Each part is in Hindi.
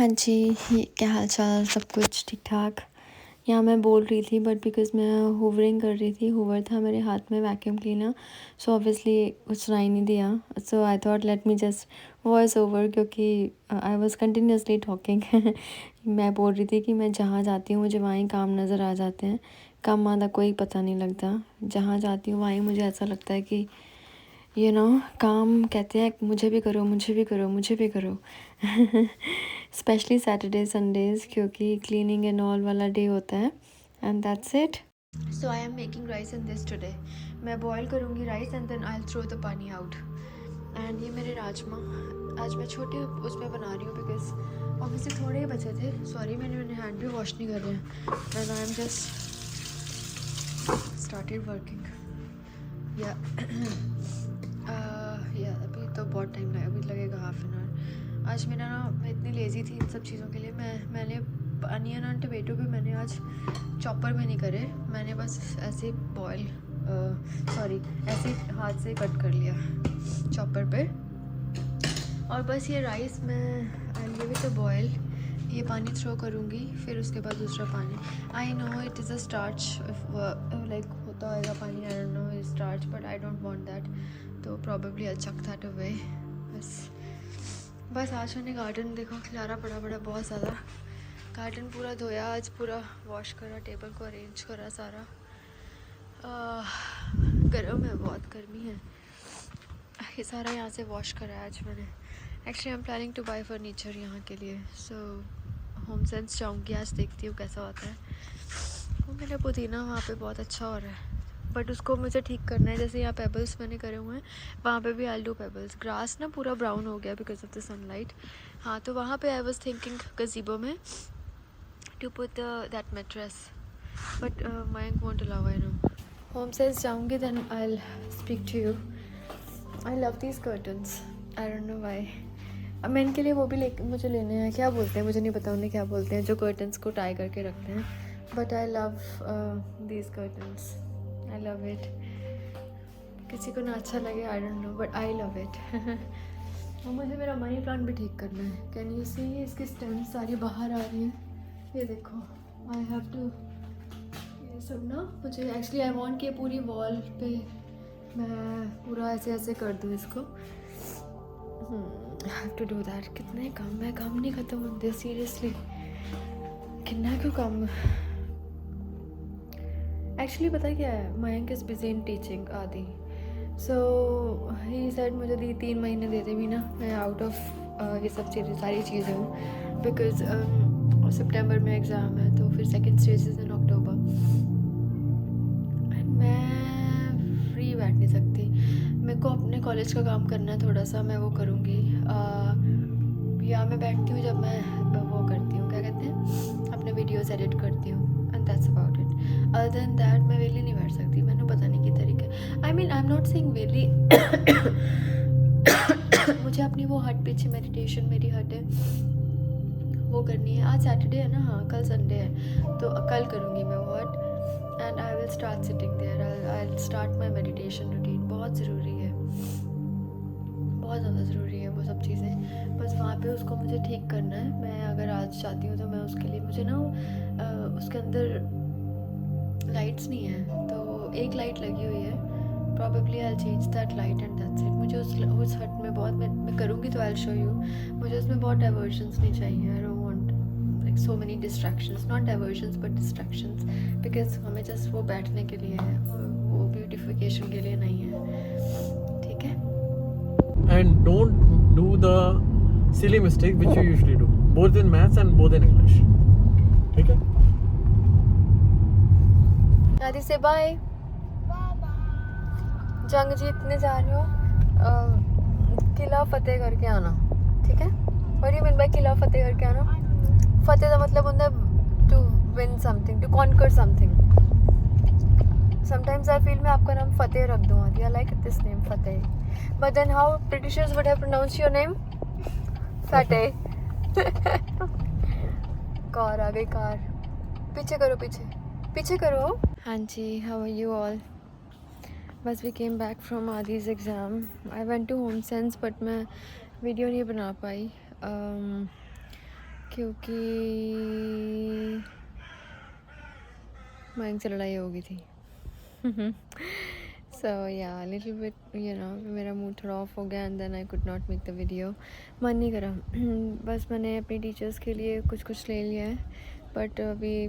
हाँ जी, ये क्या हाल चाल, सब कुछ ठीक ठाक। यहाँ मैं बोल रही थी बट बिकॉज़ मैं हूवरिंग कर रही थी, हूवर था मेरे हाथ में, वैक्यूम क्लीनर, सो ऑब्वियसली कुछ सुनाई नहीं दिया। So I thought let me just voice over, क्योंकि आई वाज कंटिन्यूसली टॉकिंग। मैं बोल रही थी कि मैं जहाँ जाती हूँ मुझे वहीं काम नज़र आ जाते हैं, कम आधा कोई पता नहीं लगता। जहाँ जाती हूँ वहीं मुझे ऐसा लगता है कि काम कहते हैं मुझे भी करो, मुझे भी करो, मुझे भी करो। स्पेशली सैटरडे संडेज़, क्योंकि क्लीनिंग एंड ऑल वाला डे होता है। And that's it. So I am making rice in this today. मैं बॉयल करूँगी rice and then I will throw the pani out. And ये मेरे राजमा आज मैं छोटे उसमें बना रही हूँ बिकॉज ऑब्वियसली थोड़े ही बचे थे। सॉरी, मैंने हैंड भी वॉश नहीं कर रहे हैं। And I am just started working या अभी तो बहुत टाइम लगा, अभी लगेगा हाफ एन आवर। आज मेरा मैं इतनी लेज़ी थी इन सब चीज़ों के लिए। मैंने अनियन और टमेटो भी मैंने आज चॉपर में नहीं करे, मैंने बस ऐसे बॉयल ऐसे हाथ से कट कर लिया चॉपर पे। और बस ये राइस मैं I give it a boil, ये पानी थ्रो करूँगी, फिर उसके बाद दूसरा पानी। I know it is a starch, like होता होगा पानी, I don't know starch, but I don't want that, तो probably I chuck that away. बस आज मैंने गार्डन देखो खिलारा पड़ा बहुत ज़्यादा। गार्डन पूरा धोया आज, पूरा वॉश करा, टेबल को अरेंज करा सारा। गर्म है, बहुत गर्मी है। ये सारा यहाँ से वॉश करा आज मैंने। Actually I am planning to buy furniture यहाँ के लिए, सो होम सेंस जाऊँगी आज, देखती हूँ कैसा होता है। वो मेरा पुदीना वहाँ पे बहुत अच्छा हो रहा है, बट उसको मुझे ठीक करना है। जैसे यहाँ पेबल्स मैंने करे हुए हैं, वहाँ पे भी आई डू पेबल्स। ग्रास ना पूरा ब्राउन हो गया बिकॉज ऑफ द सनलाइट। हाँ, तो वहाँ पे आई वाज थिंकिंग गज़ीबो में to put that mattress, but Mayank won't allow, I know. Home sense जाऊँगी then I will speak to you. I love these curtains, I don't know why. अब मैं इनके लिए वो भी मुझे लेने हैं, क्या बोलते हैं मुझे नहीं पता उन्हें क्या बोलते हैं, जो कर्टन्स को टाई करके रखते हैं। But I love these curtains, I love it. किसी को ना अच्छा लगे, आई don't no, but I love it. और मुझे मेरा मनी प्लांट भी ठीक करना है। कैन यू सी, इसकी स्टेम्स सारी बाहर आ रही हैं, ये देखो। आई हैव टू, ये सब ना मुझे एक्चुअली आई वांट कि पूरी वॉल पे मैं पूरा ऐसे ऐसे कर दूँ इसको। I have to do that. कितने काम नहीं ख़त्म होते सीरियसली, कितना क्यों काम। एक्चुअली पता क्या है, Mayank is busy in teaching आदि, सो ही सेड मुझे 3 महीने दे दे भी ना, मैं आउट ऑफ ये सब चीज़ें सारी चीज़ें हूँ। बिकॉज सितंबर में एग्ज़ाम है, तो फिर second stage is in October and मैं फ्री बैठ नहीं सकती। मेरे को अपने कॉलेज का काम करना है थोड़ा सा, मैं वो करूँगी। या मैं बैठती हूँ जब मैं वो करती हूँ, क्या कहते हैं, अपने वीडियोस एडिट करती हूँ, and that's about it. Other than that मैं वेली नहीं बैठ सकती, मैंने पता नहीं कि तरीके। I mean I am not saying really. मुझे अपनी वो हट पीछे मेडिटेशन मेरी हट है वो करनी है। आज सैटरडे है ना, हाँ कल संडे है, तो कल करूँगी मैं वो hut, and I will start sitting there, I will start my meditation routine. बहुत ज़रूरी है, बहुत ज़्यादा ज़रूरी है वो सब चीज़ें। बस वहाँ पे उसको मुझे ठीक करना है। मैं अगर आज चाहती हूँ तो मैं उसके लिए, मुझे ना उसके अंदर लाइट्स नहीं है, तो एक लाइट लगी हुई है, probably I change that light and that's it. मुझे उस हट में बहुत, मैं करूँगी तो आई शो यू। मुझे उसमें बहुत डाइवर्शंस नहीं चाहिए, I don't want like so many distractions, not diversions but distractions, because हमें जस्ट वो बैठने के लिए है, वो ब्यूटिफिकेशन के लिए नहीं है, ठीक है। And don't do the silly mistake which you usually do, both in maths and both in English. Okay? आदि से बाय। जंग जीतने जा रही हूँ, किला फतेह करके आना, ठीक है। और ये मीन बाय किला फतेह करके आना, फतेह का मतलब होता है to win something, to conquer something. Sometimes I feel मैं आपका नाम फतेह रख दूँ आदि, I like this name Fateh, but then how Britishers would have pronounced your name? Fateh. Car आ गई, कार पीछे करो, पीछे करो। हाँ जी, how are you all? बस we came back from Adi's exam. I went to home sense but मैं वीडियो नहीं बना पाई। क्योंकि माइंग से लड़ाई हो गई थी। सो या लिटिल बिट मेरा मूड थोड़ा ऑफ हो गया and then I could not make the video. मन नहीं करा। बस मैंने अपनी टीचर्स के लिए कुछ कुछ ले लिया है, बट अभी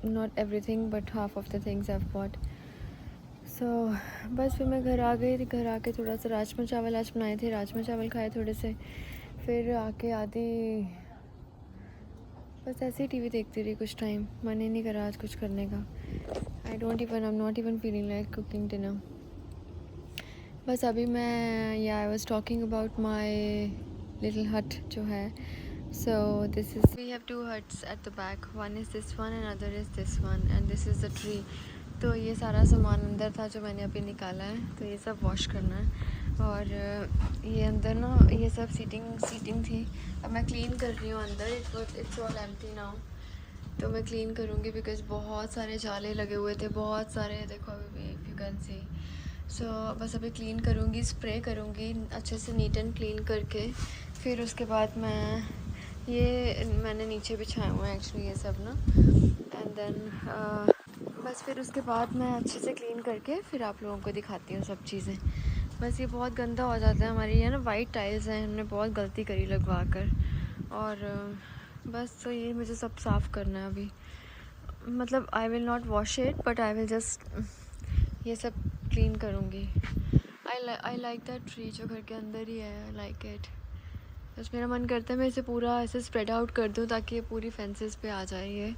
not everything but half of the things I have bought. So बस फिर मैं घर आ गई थी। घर आके थोड़ा सा राजमा चावल आज बनाए थे, राजमा चावल खाए थोड़े से। फिर आके आधी बस ऐसे ही टीवी देखती रही कुछ टाइम। मन ही नहीं करा आज कुछ करने का। I am not even feeling like cooking dinner. बस अभी मैं I was talking about my little hut जो है। So this is we have 2 huts at the back, one is this one and other is this one and this is the tree. तो ये सारा सामान अंदर था जो मैंने अभी निकाला है, तो ये सब वॉश करना है। और ये अंदर ना ये सब सीटिंग थी, अब मैं क्लीन कर रही हूँ अंदर। It's all empty now. तो मैं क्लीन करूँगी बिकॉज़ बहुत सारे जाले लगे हुए थे, बहुत सारे। देखो अभी भी इफ यू कैन सी। सो बस अभी क्लीन करूँगी, स्प्रे करूँगी अच्छे से नीट एंड क्लीन करके। फिर उसके बाद मैंने नीचे बिछाए हुए हैं एक्चुअली ये सब ना। एंड देन बस फिर उसके बाद मैं अच्छे से क्लीन करके फिर आप लोगों को दिखाती हूँ सब चीज़ें। बस ये बहुत गंदा हो जाता है। हमारी ये ना वाइट टाइल्स हैं, हमने बहुत गलती करी लगवा कर। और बस तो ये मुझे सब साफ़ करना है अभी। मतलब I will not wash it but I will just ये सब क्लीन करूँगी। आई लाइक दैट ट्री जो घर के अंदर ही है। I like it. बस मेरा मन करता है मैं इसे पूरा ऐसे स्प्रेड आउट कर दूँ ताकि ये पूरी फेंसेस पे आ जाए ये।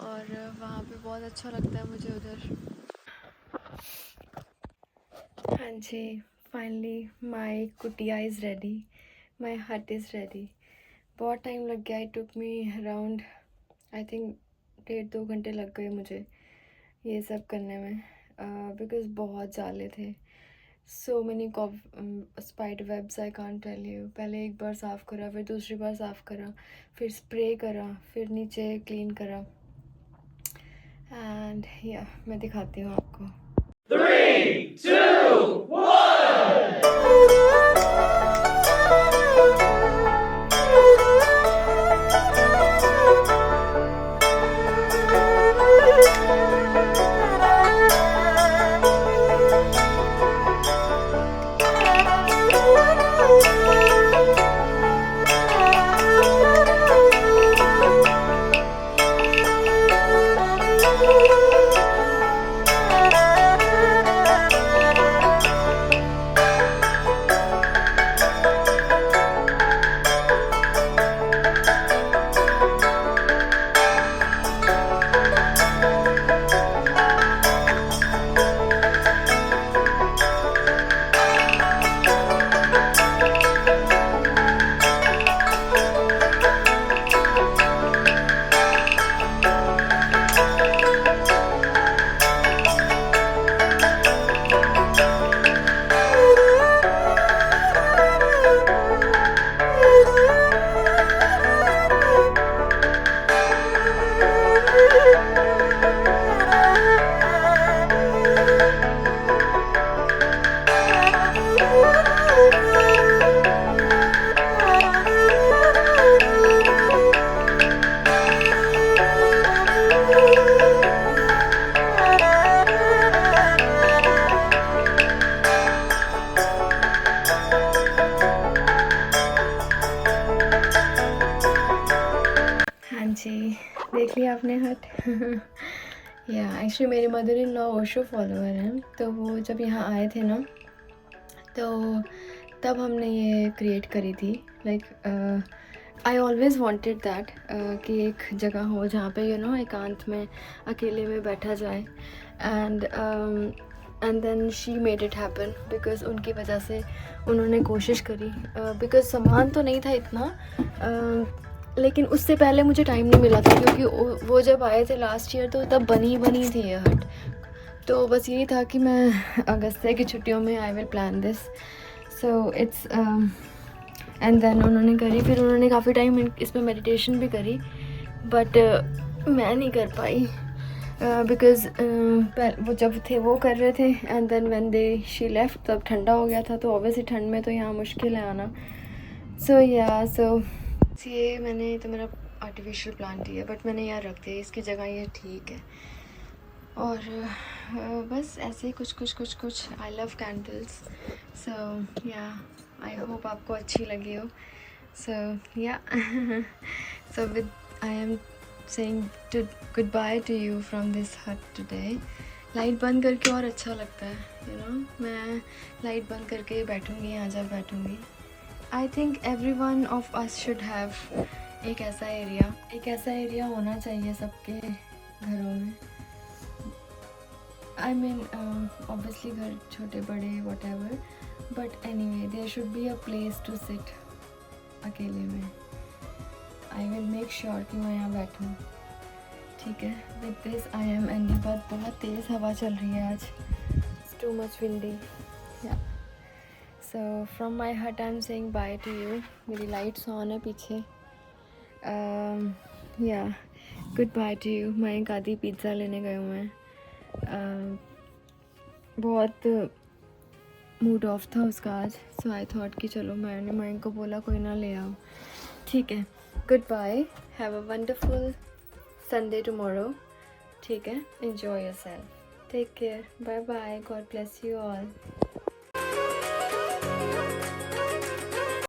और वहाँ पे बहुत अच्छा लगता है मुझे उधर। हाँ जी, फाइनली माई कुटिया इज़ रेडी, माई हट इज़ रेडी। बहुत टाइम लग गया। It took me around I think 1.5-2 घंटे लग गए मुझे ये सब करने में, बिकॉज़ बहुत जाले थे। So many spider webs I can't tell you. पहले एक बार साफ़ करा, फिर दूसरी बार साफ़ करा, फिर स्प्रे करा, फिर नीचे क्लीन करा। एंड या मैं दिखाती हूँ आपको। 3, 2, 1. देख लिया आपने हट। या एक्चुअली मेरी mother in law Osho follower हैं, तो वो जब यहाँ आए थे ना तो तब हमने ये क्रिएट करी थी। Like I always wanted that कि एक जगह हो जहाँ पे एकांत में अकेले में बैठा जाए। And then she made it happen because उनकी वजह से उन्होंने कोशिश करी। बिकॉज़ सामान तो नहीं था इतना, लेकिन उससे पहले मुझे टाइम नहीं मिला था क्योंकि वो जब आए थे लास्ट ईयर तो तब बनी थी ये हट। तो बस यही था कि मैं अगस्त की छुट्टियों में I will plan this. So it's and then उन्होंने करी। फिर उन्होंने काफ़ी टाइम इसमें मेडिटेशन भी करी, बट मैं नहीं कर पाई बिकॉज़ वो जब थे वो कर रहे थे and then when they she left तब ठंडा हो गया था। तो ऑब्वियसली ठंड में तो यहाँ मुश्किल है आना। सो ये मैंने तो मेरा आर्टिफिशियल प्लांट ही है, बट मैंने यहाँ रख दिया, इसकी जगह ये ठीक है। और बस ऐसे ही कुछ आई लव कैंडल्स, सो या आई होप आपको अच्छी लगी हो। सो या so with I am saying good by two you from this हट टुडे। लाइट बंद करके और अच्छा लगता है, यू नो, मैं लाइट बंद करके बैठूँगी यहाँ जब बैठूँगी। I think every one of us should have एक ऐसा एरिया होना चाहिए सबके घरों में। आई मीन ऑब्वियसली घर छोटे बड़े whatever, but anyway there should be a place to sit अकेले में। आई विल मेक श्योर कि मैं यहाँ बैठूँ, ठीक है। With this I am ending, बहुत तेज़ हवा चल रही है आज, इट्स टू मच विंडी, या सो फ्रॉम माई हट I am saying by two you. मेरी लाइट्स ऑन है पीछे, या गुड बाय टू यू। मैं एक आधी पिज़्ज़ा लेने गए हुए हैं, बहुत मूड ऑफ था उसका आज, सो आई थॉट कि चलो मैंने माइन को बोला कोई ना ले आओ, ठीक है। Good bye, have a wonderful Sunday tomorrow, ठीक है। Enjoy yourself, take care, bye bye, God bless you all.